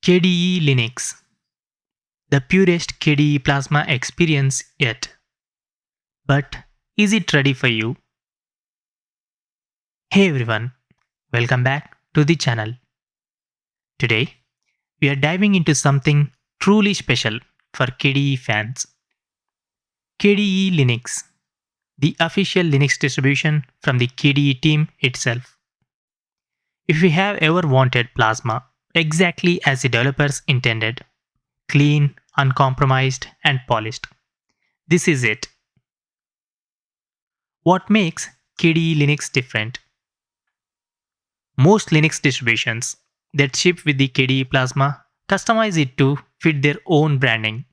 KDE Linux, the purest KDE Plasma experience yet. But is it ready for you? Hey everyone, welcome back to the channel. Today, we are diving into something truly special for KDE fans. KDE Linux, the official Linux distribution from the KDE team itself. If you have ever wanted Plasma exactly as the developers intended, clean, uncompromised, and polished, this is it. What makes KDE Linux different? Most Linux distributions that ship with the KDE Plasma customize it to fit their own branding.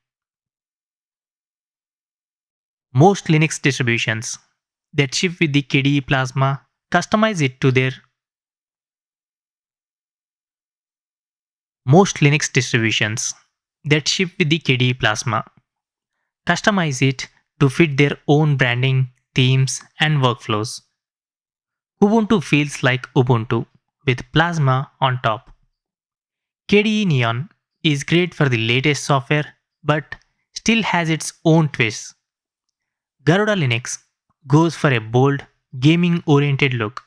Most Linux distributions that ship with the KDE Plasma customize it to their Most Linux distributions that ship with the KDE Plasma customize it to fit their own branding, themes, and workflows. Kubuntu feels like Ubuntu with Plasma on top. KDE Neon is great for the latest software but still has its own twists. Garuda Linux goes for a bold, gaming-oriented look.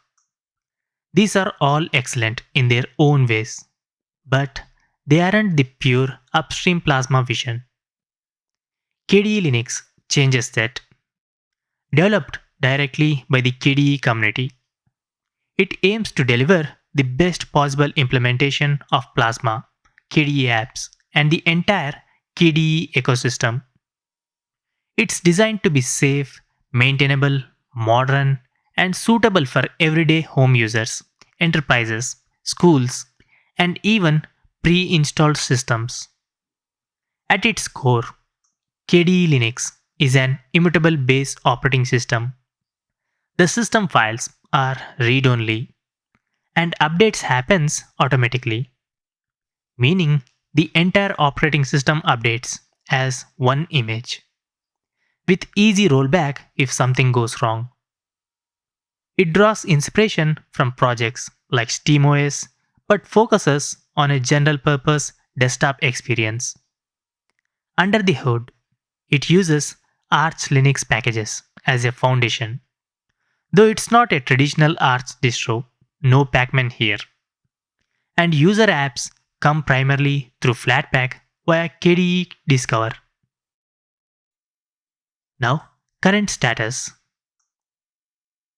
These are all excellent in their own ways, but they aren't the pure upstream Plasma vision. KDE Linux changes that. Developed directly by the KDE community, it aims to deliver the best possible implementation of Plasma, KDE apps, and the entire KDE ecosystem. It's designed to be safe, maintainable, modern, and suitable for everyday home users, enterprises, schools, and even pre-installed systems. At its core, KDE Linux is an immutable base operating system. The system files are read-only, and updates happens automatically, meaning the entire operating system updates as one image, with easy rollback if something goes wrong. It draws inspiration from projects like SteamOS but focuses on a general-purpose desktop experience. Under the hood, it uses Arch Linux packages as a foundation. Though it's not a traditional Arch distro, no pacman here. And user apps come primarily through Flatpak via KDE Discover. Now, current status.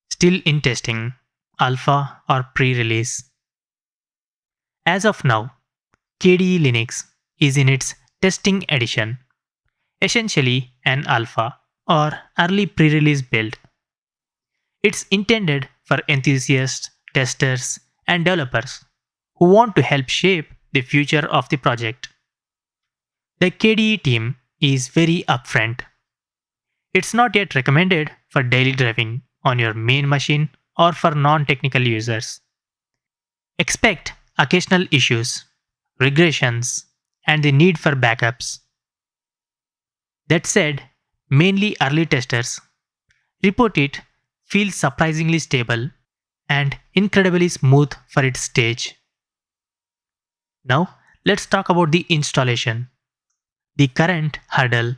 Still in testing, alpha or pre-release. As of now, KDE Linux is in its testing edition, essentially an alpha or early pre-release build. It's intended for enthusiasts, testers, and developers who want to help shape the future of the project. The KDE team is very upfront. It's not yet recommended for daily driving on your main machine or for non-technical users. Expect occasional issues, regressions, and the need for backups. That said, mainly early testers report it feels surprisingly stable and incredibly smooth for its stage. Now, let's talk about the installation. The current hurdle.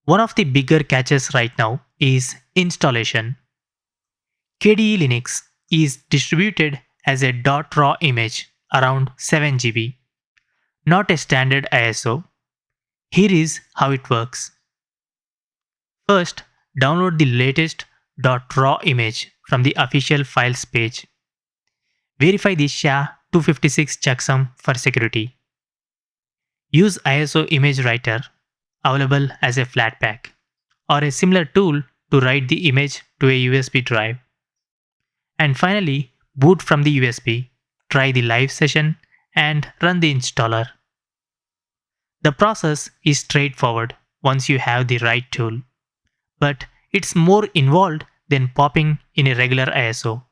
One of the bigger catches right now is installation. KDE Linux is distributed as a .raw image around 7 GB, not a standard ISO. Here is how it works. First, download the latest .raw image from the official files page. Verify the SHA-256 checksum for security. Use ISO image writer, available as a Flatpak, or a similar tool to write the image to a USB drive. And finally, boot from the USB, try the live session, and run the installer. The process is straightforward once you have the right tool, but it's more involved than popping in a regular ISO.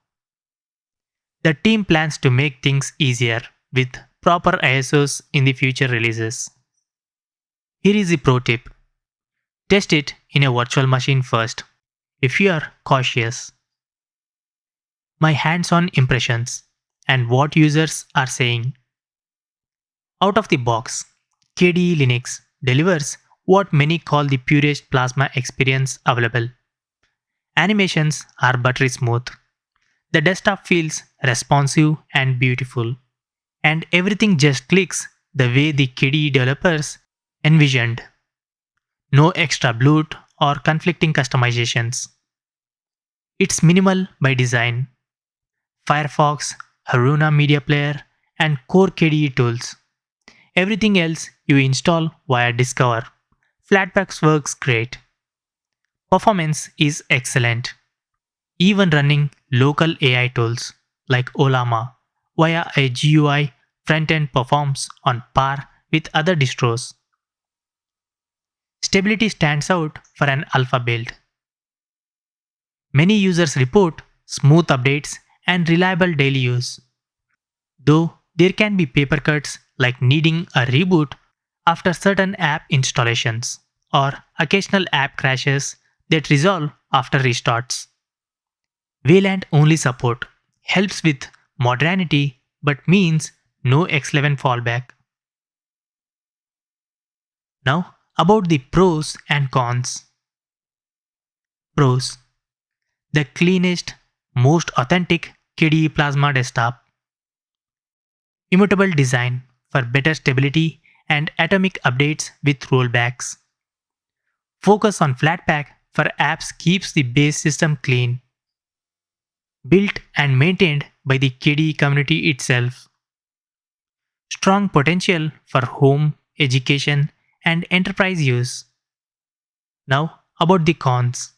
The team plans to make things easier with proper ISOs in the future releases. Here is a pro tip. Test it in a virtual machine first, if you are cautious. My hands-on impressions and what users are saying. Out of the box, KDE Linux delivers what many call the purest Plasma experience available. Animations are buttery smooth. The desktop feels responsive and beautiful, and everything just clicks the way the KDE developers envisioned. No extra bloat or conflicting customizations. It's minimal by design. Firefox, Haruna Media Player, and core KDE tools. Everything else you install via Discover. Flatpaks works great. Performance is excellent. Even running local AI tools like Olama via a GUI front-end performs on par with other distros. Stability stands out for an alpha build. Many users report smooth updates and reliable daily use. Though there can be paper cuts like needing a reboot after certain app installations or occasional app crashes that resolve after restarts. VLAN only support helps with modernity but means no X11 fallback. Now about the pros and cons. Pros: the cleanest, most authentic KDE Plasma desktop. Immutable design for better stability and atomic updates with rollbacks. Focus on Flatpak for apps keeps the base system clean. Built and maintained by the KDE community itself. Strong potential for home, education, and enterprise use. Now about the cons.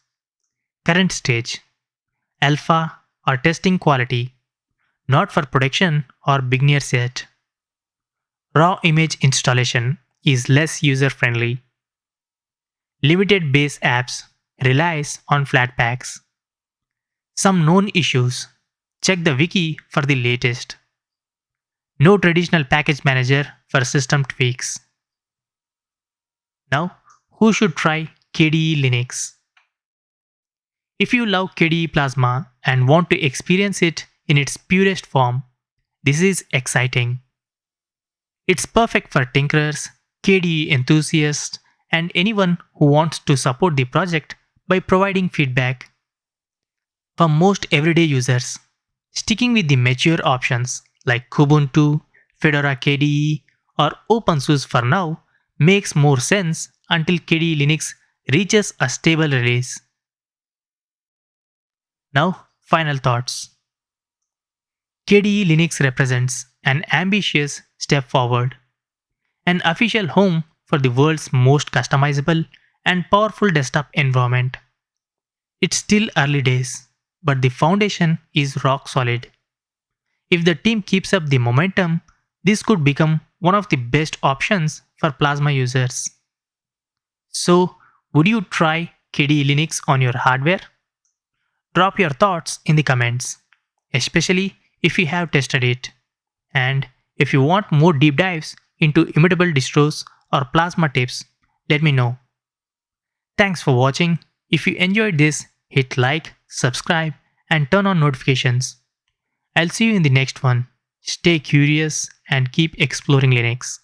Current stage: alpha or testing quality, not for production or beginners yet. Raw image installation is less user friendly. Limited base apps relies on Flatpaks. Some known issues: check the wiki for the latest. No traditional package manager for system tweaks. Now, who should try KDE Linux? If you love KDE Plasma and want to experience it in its purest form, this is exciting. It's perfect for tinkerers, KDE enthusiasts, and anyone who wants to support the project by providing feedback. For most everyday users, sticking with the mature options like Kubuntu, Fedora KDE, or OpenSUSE for now makes more sense until KDE Linux reaches a stable release. Now, final thoughts. KDE Linux represents an ambitious step forward, an official home for the world's most customizable and powerful desktop environment. It's still early days, but the foundation is rock solid. If the team keeps up the momentum, this could become one of the best options for Plasma users. So, would you try KDE Linux on your hardware? Drop your thoughts in the comments, especially if you have tested it. And if you want more deep dives into immutable distros or Plasma tips, let me know. Thanks for watching. If you enjoyed this, hit like, subscribe, and turn on notifications. I'll see you in the next one. Stay curious and keep exploring Linux.